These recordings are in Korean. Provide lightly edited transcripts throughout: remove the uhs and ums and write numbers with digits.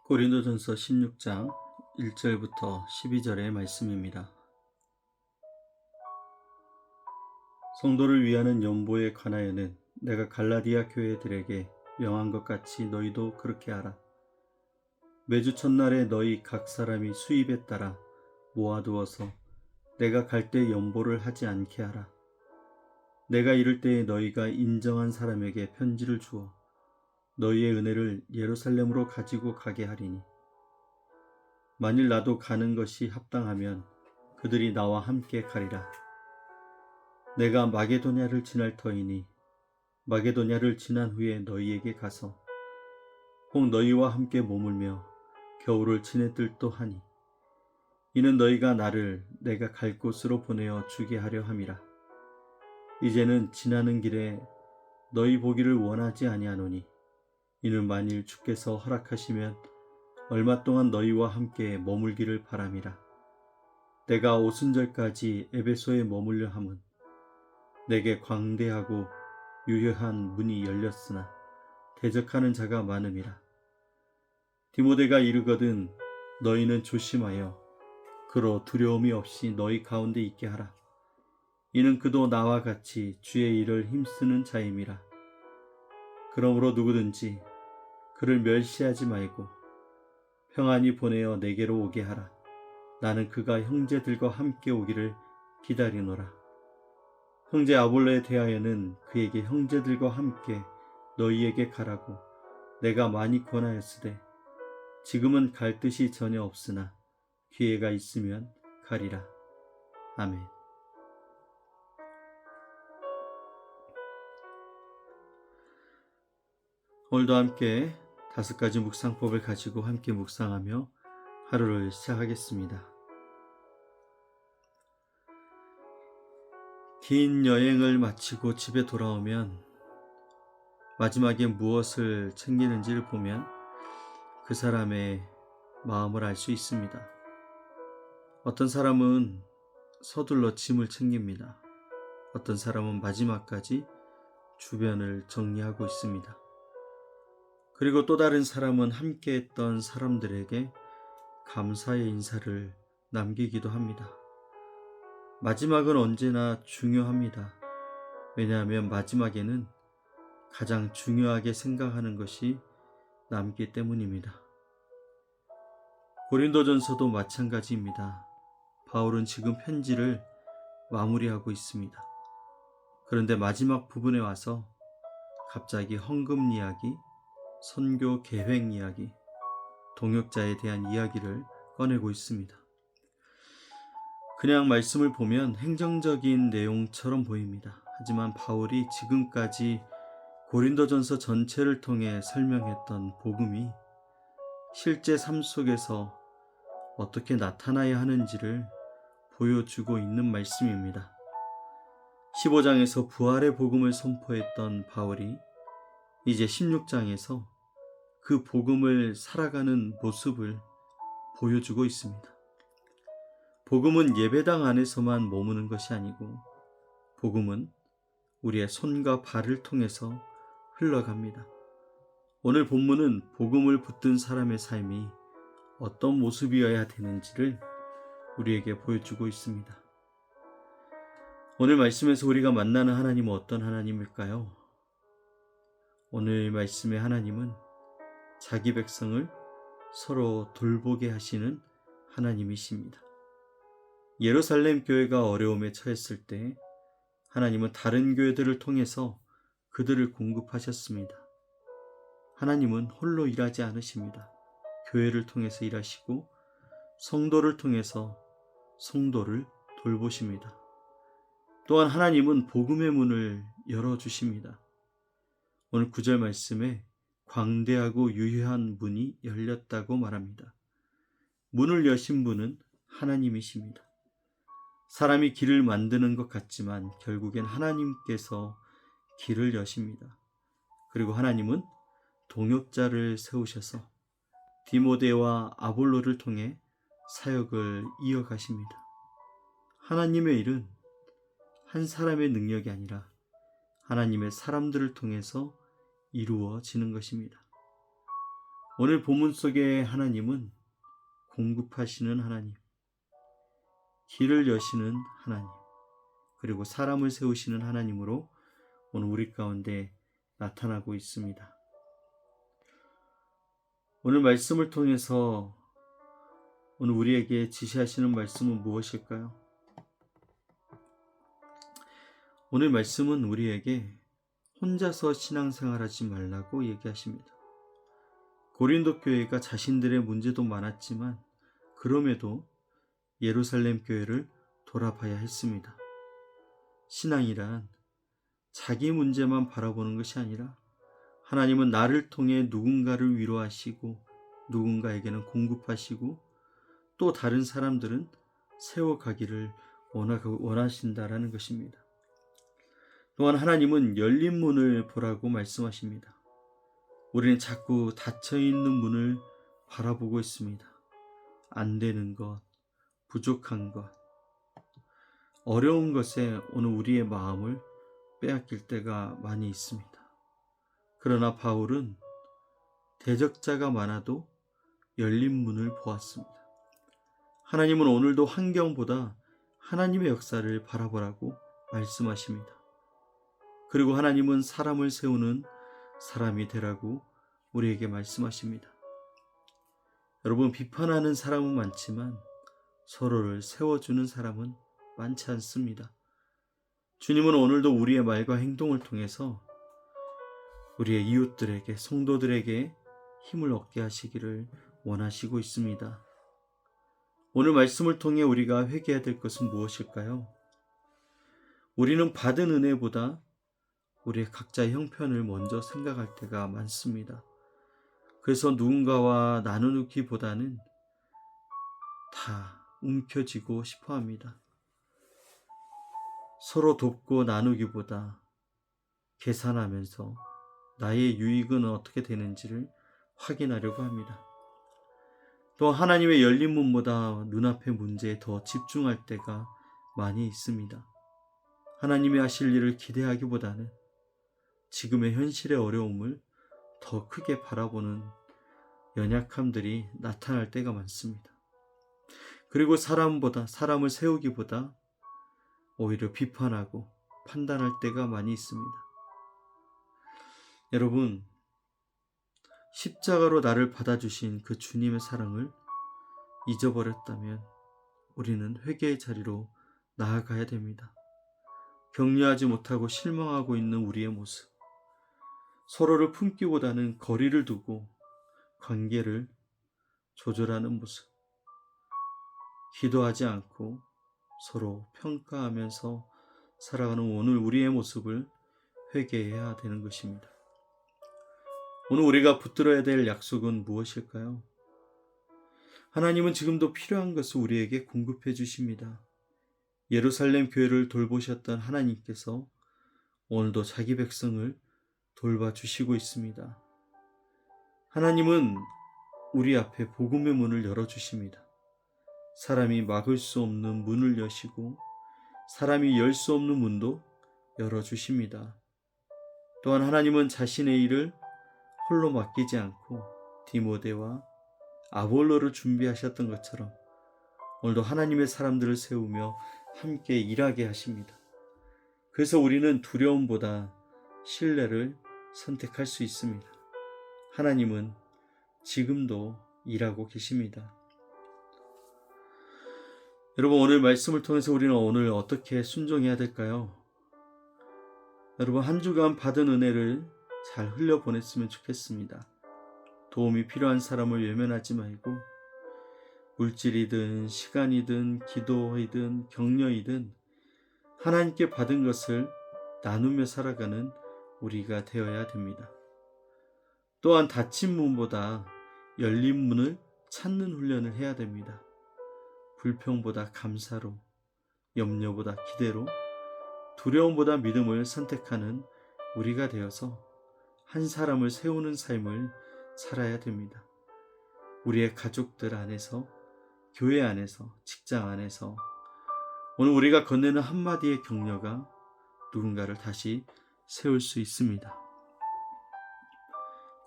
고린도전서 16장 1절부터 12절의 말씀입니다. 성도를 위하는 연보에 관하여는 내가 갈라디아 교회들에게 명한 것 같이 너희도 그렇게 하라. 매주 첫날에 너희 각 사람이 수입에 따라 모아두어서 내가 갈 때 연보를 하지 않게 하라. 내가 이를 때에 너희가 인정한 사람에게 편지를 주어 너희의 은혜를 예루살렘으로 가지고 가게 하리니, 만일 나도 가는 것이 합당하면 그들이 나와 함께 가리라. 내가 마게도냐를 지날 터이니 마게도냐를 지난 후에 너희에게 가서 혹 너희와 함께 머물며 겨울을 지낼 듯도 하니, 이는 너희가 나를 내가 갈 곳으로 보내어 주게 하려 함이라. 이제는 지나는 길에 너희 보기를 원하지 아니하노니, 이는 만일 주께서 허락하시면 얼마 동안 너희와 함께 머물기를 바람이라. 내가 오순절까지 에베소에 머물려 함은 내게 광대하고 유효한 문이 열렸으나 대적하는 자가 많음이라. 디모데가 이르거든 너희는 조심하여 그로 두려움이 없이 너희 가운데 있게 하라. 이는 그도 나와 같이 주의 일을 힘쓰는 자임이라. 그러므로 누구든지 그를 멸시하지 말고 평안히 보내어 내게로 오게 하라. 나는 그가 형제들과 함께 오기를 기다리노라. 형제 아볼로에 대하여는 그에게 형제들과 함께 너희에게 가라고 내가 많이 권하였으되, 지금은 갈 뜻이 전혀 없으나 기회가 있으면 가리라. 아멘. 오늘도 함께 5가지 묵상법을 가지고 함께 묵상하며 하루를 시작하겠습니다. 긴 여행을 마치고 집에 돌아오면 마지막에 무엇을 챙기는지를 보면 그 사람의 마음을 알 수 있습니다. 어떤 사람은 서둘러 짐을 챙깁니다. 어떤 사람은 마지막까지 주변을 정리하고 있습니다. 그리고 또 다른 사람은 함께했던 사람들에게 감사의 인사를 남기기도 합니다. 마지막은 언제나 중요합니다. 왜냐하면 마지막에는 가장 중요하게 생각하는 것이 남기 때문입니다. 고린도전서도 마찬가지입니다. 바울은 지금 편지를 마무리하고 있습니다. 그런데 마지막 부분에 와서 갑자기 헌금 이야기, 선교 계획 이야기, 동역자에 대한 이야기를 꺼내고 있습니다. 그냥 말씀을 보면 행정적인 내용처럼 보입니다. 하지만 바울이 지금까지 고린도전서 전체를 통해 설명했던 복음이 실제 삶 속에서 어떻게 나타나야 하는지를 보여주고 있는 말씀입니다. 15장에서 부활의 복음을 선포했던 바울이 이제 16장에서 그 복음을 살아가는 모습을 보여주고 있습니다. 복음은 예배당 안에서만 머무는 것이 아니고, 복음은 우리의 손과 발을 통해서 흘러갑니다. 오늘 본문은 복음을 붙든 사람의 삶이 어떤 모습이어야 되는지를 우리에게 보여주고 있습니다. 오늘 말씀에서 우리가 만나는 하나님은 어떤 하나님일까요? 오늘 말씀의 하나님은 자기 백성을 서로 돌보게 하시는 하나님이십니다. 예루살렘 교회가 어려움에 처했을 때 하나님은 다른 교회들을 통해서 그들을 공급하셨습니다. 하나님은 홀로 일하지 않으십니다. 교회를 통해서 일하시고 성도를 통해서 성도를 돌보십니다. 또한 하나님은 복음의 문을 열어주십니다. 오늘 9절 말씀에 광대하고 유효한 문이 열렸다고 말합니다. 문을 여신 분은 하나님이십니다. 사람이 길을 만드는 것 같지만 결국엔 하나님께서 길을 여십니다. 그리고 하나님은 동역자를 세우셔서 디모데와 아볼로를 통해 사역을 이어가십니다. 하나님의 일은 한 사람의 능력이 아니라 하나님의 사람들을 통해서 이루어지는 것입니다. 오늘 본문 속의 하나님은 공급하시는 하나님, 길을 여시는 하나님, 그리고 사람을 세우시는 하나님으로 오늘 우리 가운데 나타나고 있습니다. 오늘 말씀을 통해서 오늘 우리에게 지시하시는 말씀은 무엇일까요? 오늘 말씀은 우리에게 혼자서 신앙생활하지 말라고 얘기하십니다. 고린도 교회가 자신들의 문제도 많았지만 그럼에도 예루살렘 교회를 돌아봐야 했습니다. 신앙이란 자기 문제만 바라보는 것이 아니라 하나님은 나를 통해 누군가를 위로하시고 누군가에게는 공급하시고 또 다른 사람들은 세워가기를 원하신다라는 것입니다. 또한 하나님은 열린 문을 보라고 말씀하십니다. 우리는 자꾸 닫혀있는 문을 바라보고 있습니다. 안 되는 것, 부족한 것, 어려운 것에 오늘 우리의 마음을 빼앗길 때가 많이 있습니다. 그러나 바울은 대적자가 많아도 열린 문을 보았습니다. 하나님은 오늘도 환경보다 하나님의 역사를 바라보라고 말씀하십니다. 그리고 하나님은 사람을 세우는 사람이 되라고 우리에게 말씀하십니다. 여러분, 비판하는 사람은 많지만 서로를 세워주는 사람은 많지 않습니다. 주님은 오늘도 우리의 말과 행동을 통해서 우리의 이웃들에게, 성도들에게 힘을 얻게 하시기를 원하시고 있습니다. 오늘 말씀을 통해 우리가 회개해야 될 것은 무엇일까요? 우리는 받은 은혜보다 우리의 각자의 형편을 먼저 생각할 때가 많습니다. 그래서 누군가와 나누기보다는 다 움켜쥐고 싶어 합니다. 서로 돕고 나누기보다 계산하면서 나의 유익은 어떻게 되는지를 확인하려고 합니다. 또 하나님의 열린 문보다 눈앞의 문제에 더 집중할 때가 많이 있습니다. 하나님이 하실 일을 기대하기보다는 지금의 현실의 어려움을 더 크게 바라보는 연약함들이 나타날 때가 많습니다. 그리고 사람을 세우기보다 오히려 비판하고 판단할 때가 많이 있습니다. 여러분, 십자가로 나를 받아주신 그 주님의 사랑을 잊어버렸다면 우리는 회개의 자리로 나아가야 됩니다. 격려하지 못하고 실망하고 있는 우리의 모습, 서로를 품기보다는 거리를 두고 관계를 조절하는 모습, 기도하지 않고 서로 평가하면서 살아가는 오늘 우리의 모습을 회개해야 되는 것입니다. 오늘 우리가 붙들어야 될 약속은 무엇일까요? 하나님은 지금도 필요한 것을 우리에게 공급해 주십니다. 예루살렘 교회를 돌보셨던 하나님께서 오늘도 자기 백성을 돌봐주시고 있습니다. 하나님은 우리 앞에 복음의 문을 열어주십니다. 사람이 막을 수 없는 문을 여시고 사람이 열 수 없는 문도 열어주십니다. 또한 하나님은 자신의 일을 홀로 맡기지 않고 디모데와 아볼로를 준비하셨던 것처럼 오늘도 하나님의 사람들을 세우며 함께 일하게 하십니다. 그래서 우리는 두려움보다 신뢰를 선택할 수 있습니다. 하나님은 지금도 일하고 계십니다. 여러분, 오늘 말씀을 통해서 우리는 오늘 어떻게 순종해야 될까요? 여러분, 한 주간 받은 은혜를 잘 흘려보냈으면 좋겠습니다. 도움이 필요한 사람을 외면하지 말고 물질이든 시간이든 기도이든 격려이든 하나님께 받은 것을 나누며 살아가는 우리가 되어야 됩니다. 또한 닫힌 문보다 열린 문을 찾는 훈련을 해야 됩니다. 불평보다 감사로, 염려보다 기대로, 두려움보다 믿음을 선택하는 우리가 되어서 한 사람을 세우는 삶을 살아야 됩니다. 우리의 가족들 안에서, 교회 안에서, 직장 안에서 오늘 우리가 건네는 한마디의 격려가 누군가를 다시 세울 수 있습니다.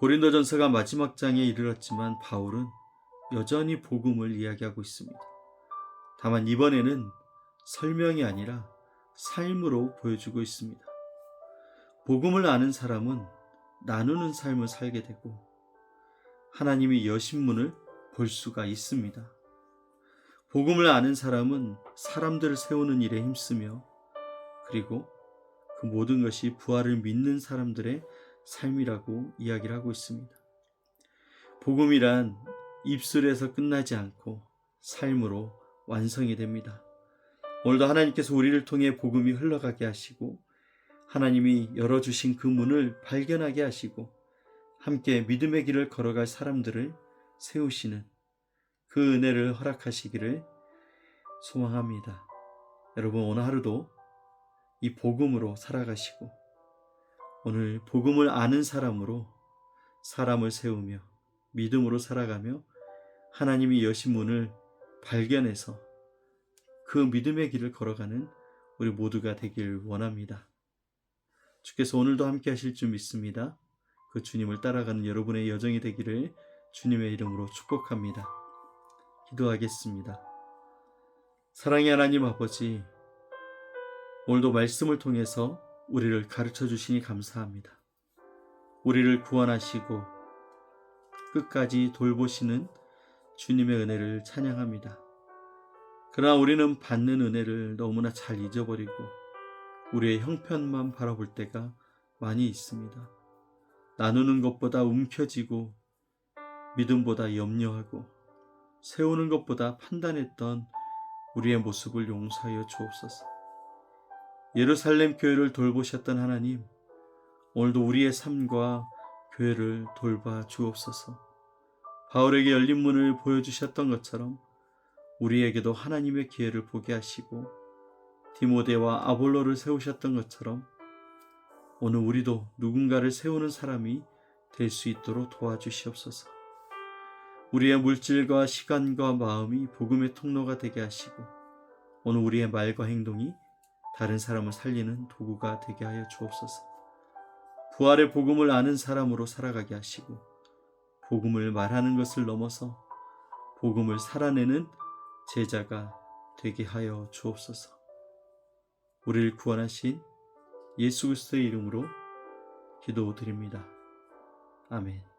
고린도전서가 마지막 장에 이르렀지만 바울은 여전히 복음을 이야기하고 있습니다. 다만 이번에는 설명이 아니라 삶으로 보여주고 있습니다. 복음을 아는 사람은 나누는 삶을 살게 되고 하나님의 여신문을 볼 수가 있습니다. 복음을 아는 사람은 사람들을 세우는 일에 힘쓰며 그리고 그 모든 것이 부활을 믿는 사람들의 삶이라고 이야기를 하고 있습니다. 복음이란 입술에서 끝나지 않고 삶으로 완성이 됩니다. 오늘도 하나님께서 우리를 통해 복음이 흘러가게 하시고 하나님이 열어주신 그 문을 발견하게 하시고 함께 믿음의 길을 걸어갈 사람들을 세우시는 그 은혜를 허락하시기를 소망합니다. 여러분, 오늘 하루도 이 복음으로 살아가시고 오늘 복음을 아는 사람으로 사람을 세우며 믿음으로 살아가며 하나님이 여신 문을 발견해서 그 믿음의 길을 걸어가는 우리 모두가 되길 원합니다. 주께서 오늘도 함께 하실 줄 믿습니다. 그 주님을 따라가는 여러분의 여정이 되기를 주님의 이름으로 축복합니다. 기도하겠습니다. 사랑의 하나님 아버지, 오늘도 말씀을 통해서 우리를 가르쳐 주시니 감사합니다. 우리를 구원하시고 끝까지 돌보시는 주님의 은혜를 찬양합니다. 그러나 우리는 받는 은혜를 너무나 잘 잊어버리고 우리의 형편만 바라볼 때가 많이 있습니다. 나누는 것보다 움켜쥐고 믿음보다 염려하고 세우는 것보다 판단했던 우리의 모습을 용서하여 주옵소서. 예루살렘 교회를 돌보셨던 하나님, 오늘도 우리의 삶과 교회를 돌봐 주옵소서. 바울에게 열린 문을 보여주셨던 것처럼 우리에게도 하나님의 기회를 보게 하시고 디모데와 아볼로를 세우셨던 것처럼 오늘 우리도 누군가를 세우는 사람이 될 수 있도록 도와주시옵소서. 우리의 물질과 시간과 마음이 복음의 통로가 되게 하시고 오늘 우리의 말과 행동이 다른 사람을 살리는 도구가 되게 하여 주옵소서. 부활의 복음을 아는 사람으로 살아가게 하시고 복음을 말하는 것을 넘어서 복음을 살아내는 제자가 되게 하여 주옵소서. 우리를 구원하신 예수 그리스도의 이름으로 기도드립니다. 아멘.